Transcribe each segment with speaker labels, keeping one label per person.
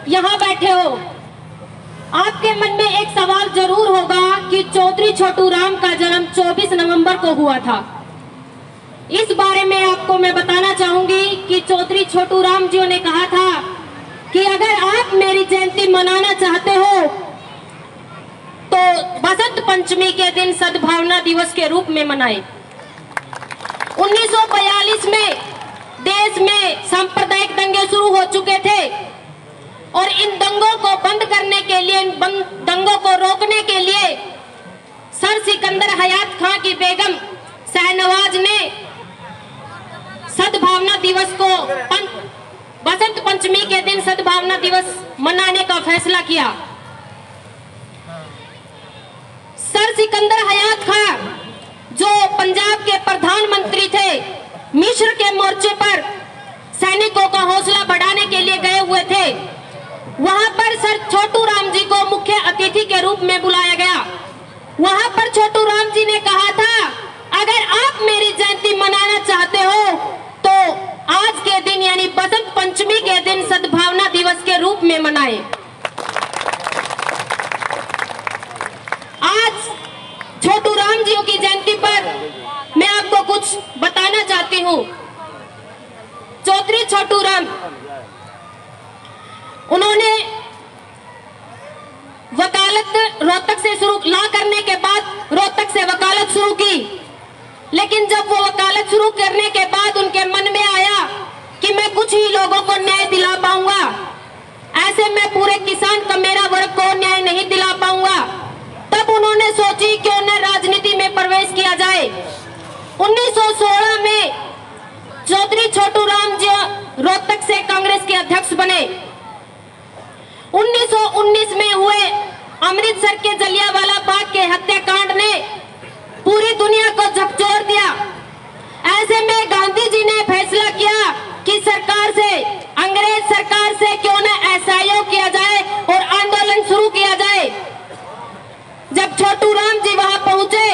Speaker 1: यहाँ बैठे हो, आपके मन में एक सवाल जरूर होगा कि चौधरी छोटू राम का जन्म 24 नवंबर को हुआ था। इस बारे में आपको मैं बताना चाहूंगी कि चौधरी छोटू राम जी ने कहा था कि अगर आप मेरी जयंती मनाना चाहते हो तो बसंत पंचमी के दिन सद्भावना दिवस के रूप में मनाएं। 1942 में देश में सांप्रदायिक दंगे शुरू हो चुके थे और इन दंगों को बंद करने के लिए, इन दंगों को रोकने के लिए सर सिकंदर हयात खां की बेगम शाहनवाज ने सद्भावना दिवस को बसंत पंचमी के दिन सद्भावना दिवस मनाने का फैसला किया। सर सिकंदर हयात खां जो पंजाब के प्रधानमंत्री थे, मिस्र के मोर्चे पर सैनिकों का हौसला बढ़ाने के लिए गए हुए थे। वहां पर सर छोटू राम जी को मुख्य अतिथि के रूप में बुलाया गया। वहां पर छोटू राम जी ने कहा था, अगर आप मेरी जयंती मनाना चाहते हो तो आज के दिन यानी बसंत पंचमी के दिन सद्भावना दिवस के रूप में मनाएं। आज छोटू राम जी की जयंती पर मैं आपको कुछ बताना चाहती हूँ। चौधरी छोटू राम, उन्होंने वकालत रोहतक से शुरू ला करने के बाद रोहतक से वकालत शुरू की, लेकिन जब वो वकालत शुरू करने के बाद उनके मन में आया कि मैं कुछ ही लोगों को न्याय दिला पाऊंगा, ऐसे मैं पूरे किसान का मेरा वर्ग को न्याय नहीं दिला पाऊंगा। तब उन्होंने सोची क्यों न राजनीति में प्रवेश किया जाए। 1916 में चौधरी छोटू राम जी रोहतक से कांग्रेस के अध्यक्ष बने। 1919 में हुए अमृतसर के जलियांवाला बाग के हत्याकांड ने पूरी दुनिया को झकझोर दिया। ऐसे में गांधी जी ने फैसला किया कि सरकार से, अंग्रेज सरकार से क्यों न असहयोग किया जाए और आंदोलन शुरू किया जाए। जब छोटू राम जी वहां पहुंचे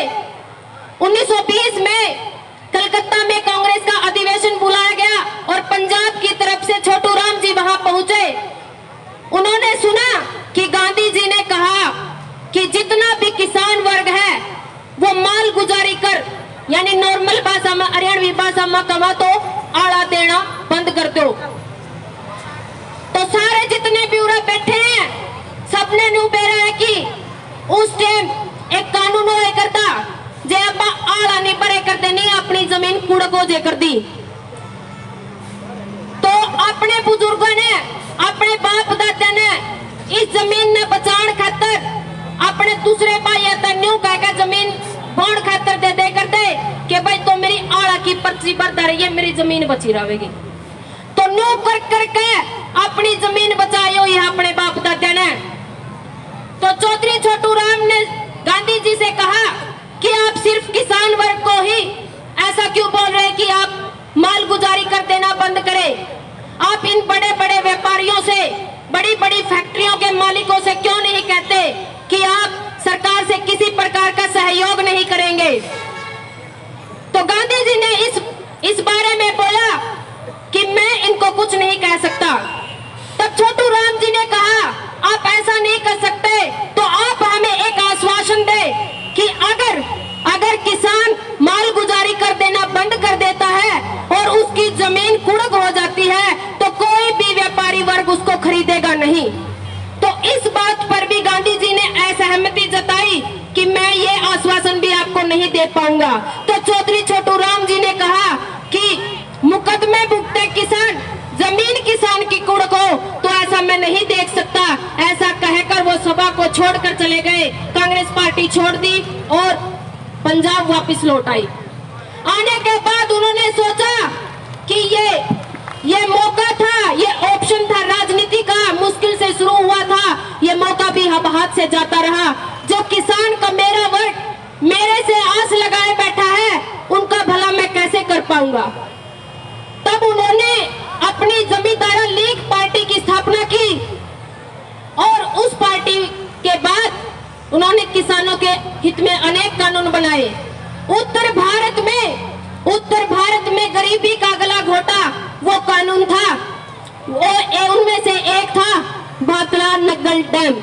Speaker 1: 1920 में कलकत्ता में कांग्रेस का अधिवेशन बुलाया गया और पंजाब की तरफ से छोटू राम जी वहां पहुंचे। उन्होंने सुना कि गांधी जी ने कहा कि जितना भी किसान वर्ग है वो माल गुजारी कर, यानी नॉर्मल भाषा में, हरियाणवी भाषा में कमा तो आड़ा देना बंद कर दो। तो सारे जितने भी उरा बैठे हैं सबने न्यू बेरा है कि उस टाइम एक कानून होए करता जे आपा आड़ा नहीं भरे करते, नहीं अपनी जमीन कुड़को जे कर दी। तो अपने बुजुर्गों ने, अपने बाप दादा ने इस जमीन ने बचाने खातर अपने दूसरे भाई न्यू कह जमीन बौड़ खातर दे करते कि भाई तो मेरी आड़ा की पर्ची भरता रही है, मेरी जमीन बची रहेगी। तो न्यू कर करके अपनी जमीन बचाई हुई है अपने बाप दादा ने। तो चौधरी छोटू राम ने गांधी जी से कहा कि आप सिर्फ किसान वर्ग को ही ऐसा क्यों बोल रहे कि आप माल गुजारी कर देना बंद करें। आप इन बड़े बड़े व्यापारियों से, बड़ी बड़ी फैक्ट्रियों के मालिकों से क्यों नहीं कहते कि आप सरकार से किसी प्रकार का सहयोग नहीं करेंगे। तो गांधी जी ने इस बारे में बोला कि मैं इनको कुछ नहीं कह सकता। तब छोटू राम जी ने कहा, आप ऐसा नहीं कर सकते तो आप हमें एक आश्वासन दे कि अगर किसान माल गुजारी कर देना बंद कर देता है और उसकी जमीन कुड़क हो जाती है तो कोई भी व्यापारी वर्ग उसको खरीदेगा नहीं। तो इस बात पर भी गांधी जी ने असहमति जताई कि मैं ये आश्वासन भी आपको नहीं दे पाऊंगा। तो चौधरी छोटू राम जी ने कहा कि मुकदमे भुगते किसान, जमीन किसान की कुड़क हो तो ऐसा मैं नहीं देख सकता। ऐसा कहकर वो सभा को छोड़कर चले गए, कांग्रेस पार्टी छोड़ दी और पंजाब वापस लौट आई। आने के बाद उन्होंने सोचा कि ये मौका था, ये ऑप्शन था राजनीति का, मुश्किल से शुरू हुआ था, ये मौका भी अब हाथ से जाता रहा। जो किसान का मेरा वर्ग मेरे से आस लगाए बैठा है उनका भला मैं कैसे कर पाऊंगा। तब उन्होंने अपनी जमींदारा लीग पार्टी की स्थापना की और उस पार्टी के बाद उन्होंने किसानों के हित में अनेक कानून बनाए। उत्तर भारत में गरीबी का गला घोटा वो कानून था, वो उनमें से एक था भाखड़ा नग्गल डैम।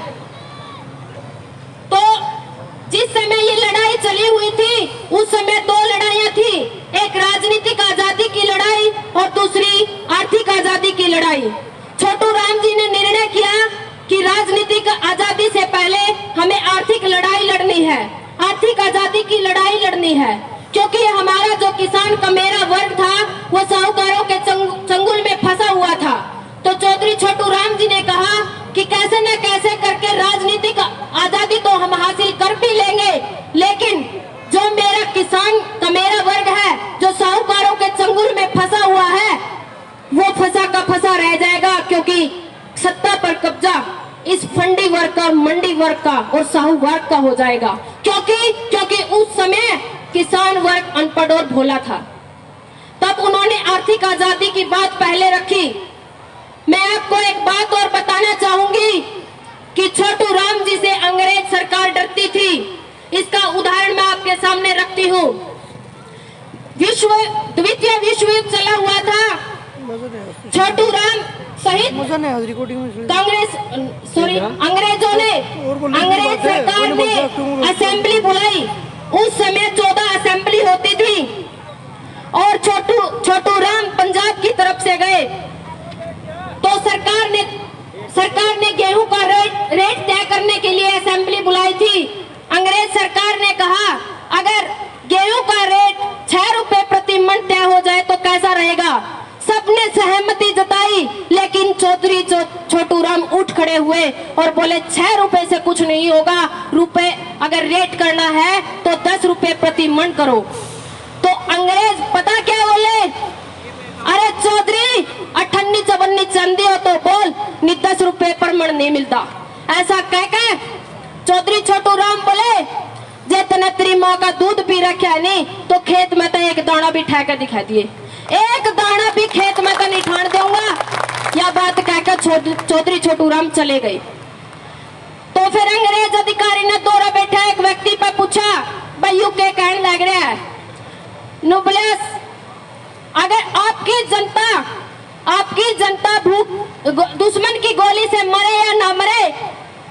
Speaker 1: तो जिस समय ये लड़ाई चली हुई थी उस समय दो लड़ाइयां थी, एक राजनीतिक आजादी की लड़ाई और दूसरी आर्थिक आजादी की लड़ाई। छोटू राम जी ने निर्णय किया कि राजनीतिक आजादी से पहले हमें आर्थिक लड़ाई लड़नी है, आर्थिक आजादी की लड़ाई लड़नी है, क्योंकि हमारा जो किसान का मेरा वर्ग था वो साहूकारों के चंगुल में फंसा हुआ था। तो चौधरी छोटू राम जी ने कहा कि कैसे न कैसे करके राजनीतिक आजादी तो हम हासिल कर भी लेंगे, लेकिन जो मेरा किसान का मेरा वर्ग है जो साहूकारों के चंगुल में फंसा हुआ है वो फंसा का फंसा रह जाएगा, क्योंकि सत्ता पर कब्जा इस फंडी वर्ग का, मंडी वर्ग का और साहू वर्ग का हो जाएगा, क्योंकि उस समय किसान वर्ग अनपढ़ और भोला था। तब उन्होंने आर्थिक आजादी की बात पहले रखी। मैं आपको एक बात और बताना चाहूंगी कि छोटू राम जी से अंग्रेज सरकार डरती थी। इसका उदाहरण मैं आपके सामने रखती हूँ। द्वितीय विश्व युद्ध चला हुआ था, छोटू राम सहित अंग्रेजों ने, अंग्रेज सरकार ने असेंबली बुलाई। उस समय 14 असेंबली होती थी और छोटू राम पंजाब की तरफ से गए। तो सरकार ने गेहूं का रेट तय करने के लिए असेंबली बुलाई थी। अंग्रेज सरकार ने कहा अगर गेहूं का रेट 6 रुपए प्रति मन तय हो जाए तो कैसा रहेगा। सबने सहमति जताई, लेकिन चौधरी छोटू राम उठ खड़े हुए और बोले 6 रुपए से कुछ नहीं होगा, रुपए अगर रेट करना है तो 10 रुपए प्रति मन करो। तो अंग्रेज पता क्या बोले, अरे चौधरी 58-54 चांदी हो तो बोल, नहीं 10 रुपए पर मन नहीं मिलता। ऐसा कह के चौधरी छोटू राम बोले जे तने तेरी माँ का दूध पी रखा है नहीं तो खेत में तो एक दाना भी ठा के दिखा दिए, एक दाना भी खेत में तो नहीं ठान दूंगा। यह बात कहकर चौधरी छोटू राम चले गए। तो फिर अंग्रेज अधिकारी ने दौरा बैठा एक व्यक्ति पर पूछा, भाई यू के कहने लग रहा है नुबलेस, अगर आपकी जनता भूख दुश्मन की गोली से मरे या ना मरे,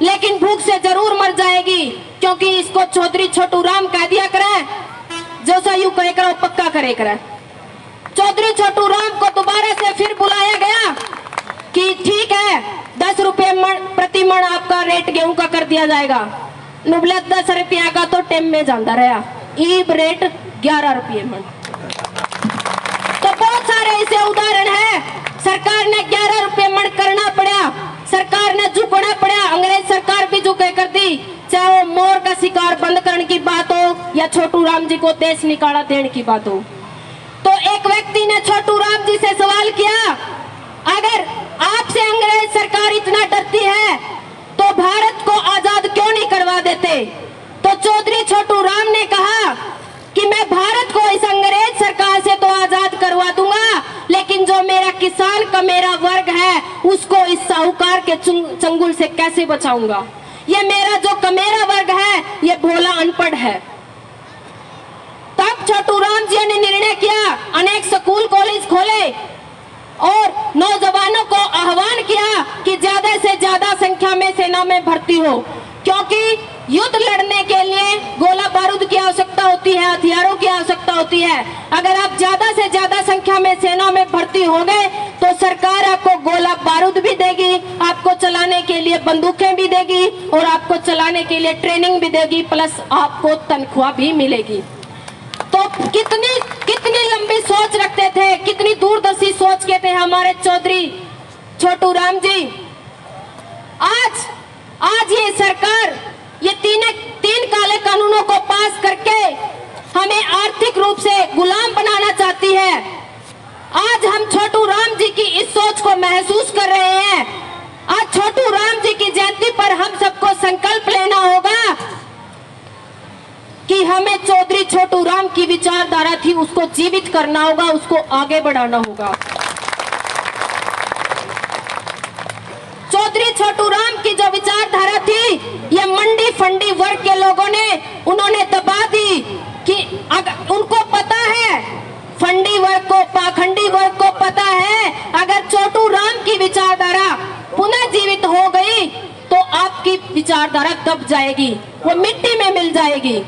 Speaker 1: लेकिन भूख से जरूर मर जाएगी, क्योंकि इसको चौधरी छोटू राम कह दिया करे, जैसा यू कहे करो पक्का करे करे। चौधरी छोटू राम को दोबारा से फिर बुलाया गया कि ठीक है 10 रुपए प्रति मन आपका रेट गेहूं का कर दिया जाएगा। नुबलेस 10 रुपया का तो टेम में जाता रहा, ईब रेट 11 रुपये मन। तो बहुत सारे ऐसे उदाहरण है, सरकार ने 11 रुपए मन करना पड़ा, सरकार ने झुकना पड़ा, अंग्रेज सरकार भी झुके कर दी, चाहे वो मोर का शिकार बंद करने की बात हो या छोटू राम जी को देश निकाला देने की बात हो। तो एक व्यक्ति ने छोटू राम जी से सवाल किया, अगर आपसे अंग्रेज सरकार इतना डरती है तो भारत को आजाद क्यों नहीं करवा देते। तो चौधरी छोटू राम ने कहा कि मैं भारत को इस अंग्रेज सरकार से तो आजाद करवा दूंगा, लेकिन जो मेरा किसान का मेरा वर्ग है उसको इस साहूकार के चंगुल से कैसे बचाऊंगा। ये मेरा जो कमेरा वर्ग है ये भोला अनपढ़ है। तब छोटू राम जी ने निर्णय किया, अनेक स्कूल कॉलेज खोले और नौजवानों को आह्वान किया कि ज्यादा से ज्यादा संख्या में सेना में भर्ती हो, क्योंकि युद्ध लड़ने के लिए गोला बारूद की आवश्यकता होती है, हथियारों की आवश्यकता होती है। अगर आप ज्यादा से ज्यादा संख्या में सेना में भर्ती होंगे तो सरकार आपको गोला बारूद भी देगी, आपको चलाने के लिए बंदूकें भी देगी और आपको चलाने के लिए ट्रेनिंग भी देगी, प्लस आपको तनख्वाह भी मिलेगी। तो कितनी लंबी सोच रखते थे, कितनी दूरदर्शी सोच के थे हमारे चौधरी छोटू राम जी। आज ये सरकार ये तीन काले कानूनों को पास करके हमें आर्थिक रूप से गुलाम बनाना चाहती है। आज हम छोटू राम जी की इस सोच को महसूस कर रहे हैं। आज छोटू राम जी की जयंती पर हम सबको संकल्प लेना होगा कि हमें चौधरी छोटू राम की विचारधारा थी उसको जीवित करना होगा, उसको आगे बढ़ाना होगा। चौधरी छोटू राम की जो विचारधारा थी ये मंडी फंडी वर्ग के लोगों ने उन्होंने दबा दी कि उनको पता है, फंडी वर्ग को पाखंडी वर्ग को पता है, अगर छोटू राम की विचारधारा पुनः जीवित हो गई आपकी विचारधारा दब जाएगी, वो मिट्टी में मिल जाएगी।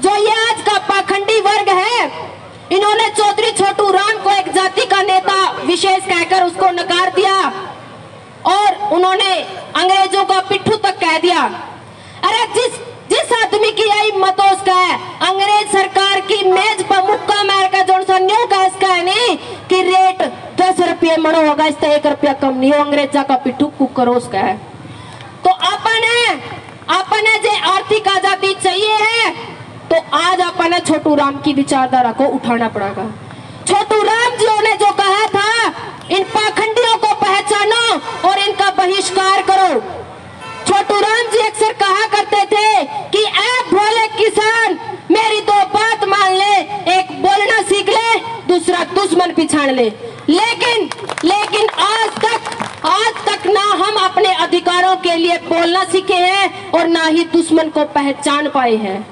Speaker 1: जो ये आज का पाखंडी वर्ग है, इन्होंने चौधरी छोटू राम को एक जाति का नेता विशेष कहकर उसको नकार दिया और उन्होंने अंग्रेजों का पिट्ठू तक कह दिया। अरे जिस आदमी की यही मतों का है, अंग्रेज सरकार की मेज पर मुक्का मार का जो सा न्यू का इसका है नहीं कि रेट 10 रुपये मणो होगा, इससे 1 रुपया कम नहीं हो, अंग्रेजा का पिट्ठू कुकरो उसका है। तो अपने जे आर्थिक आजादी चाहिए है तो आज अपने छोटू राम की विचारधारा को उठाना पड़ेगा। छोटू राम जी ने जो कहा था, इन पाखंडियों को पहचानो और इनका बहिष्कार करो। छोटू राम जी अक्सर कहा करते थे कि ऐ भोले किसान मेरी 2 बात मान ले, एक बोलना सीख ले, दूसरा दुश्मन पिछाड़ ले। लेकिन आज तक ना हम अपने अधिकारों के लिए बोलना सीखे हैं और ना ही दुश्मन को पहचान पाए हैं।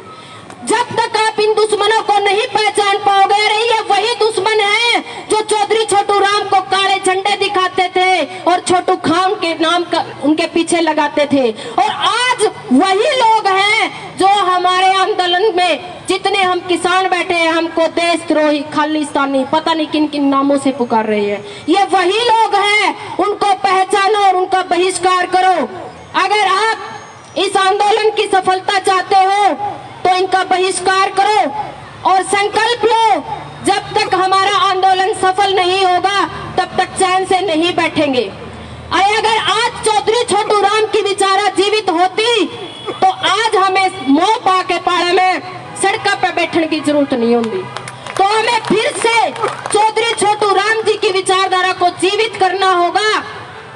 Speaker 1: जब तक आप इन दुश्मनों को नहीं पहचान पाओगे, अरे ये वही दुश्मन है जो चौधरी छोटू राम को काले झंडे दिखाते थे और छोटू खान के नाम का उनके पीछे लगाते थे, और आज वही लोग हैं जो हमारे आंदोलन में जितने हम किसान बैठे हैं हमको देशद्रोही, खालिस्तानी, पता नहीं किन किन नामों से पुकार रहे हैं। ये वही लोग हैं, उनको पहचानो और उनका बहिष्कार करो। अगर आप इस आंदोलन की सफलता चाहते हो तो इनका बहिष्कार करो और संकल्प लो, जब तक हमारा आंदोलन सफल नहीं होगा तब तक चैन से नहीं बैठेंगे। अगर आज चौधरी छोटू राम की विचारा जीवित होती तो आज हमें मोह पा के पाड़े में सड़क पे बैठने की जरूरत नहीं होती। तो हमें फिर से चौधरी छोटू राम जी की विचारधारा को जीवित करना होगा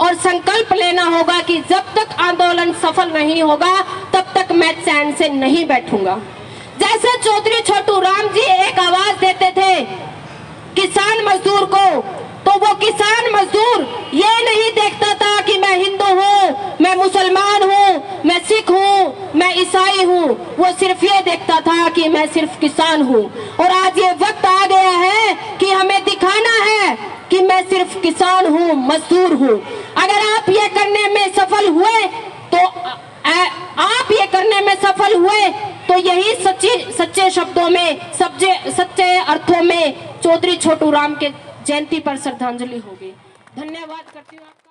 Speaker 1: और संकल्प लेना होगा कि जब तक आंदोलन सफल नहीं होगा तब तक मैं चैन से नहीं बैठूंगा। जैसे चौधरी छोटू राम जी एक आवाज देते थे किसान मजदूर को, तो वो किसान मजदूर ये नहीं देखता था कि मैं हिंदू हूँ, मैं मुसलमान हूँ, मैं सिख हूँ, मैं ईसाई हूँ, वो सिर्फ ये देखता था कि मैं सिर्फ किसान हूँ। और आज ये वक्त आ गया है कि हमें दिखाना है कि मैं सिर्फ किसान हूँ, मजदूर हूँ। अगर आप ये करने में सफल हुए तो यही सच्चे शब्दों में, सच्चे अर्थों में चौधरी छोटू राम के जयंती पर श्रद्धांजलि होगी। धन्यवाद करती हूँ।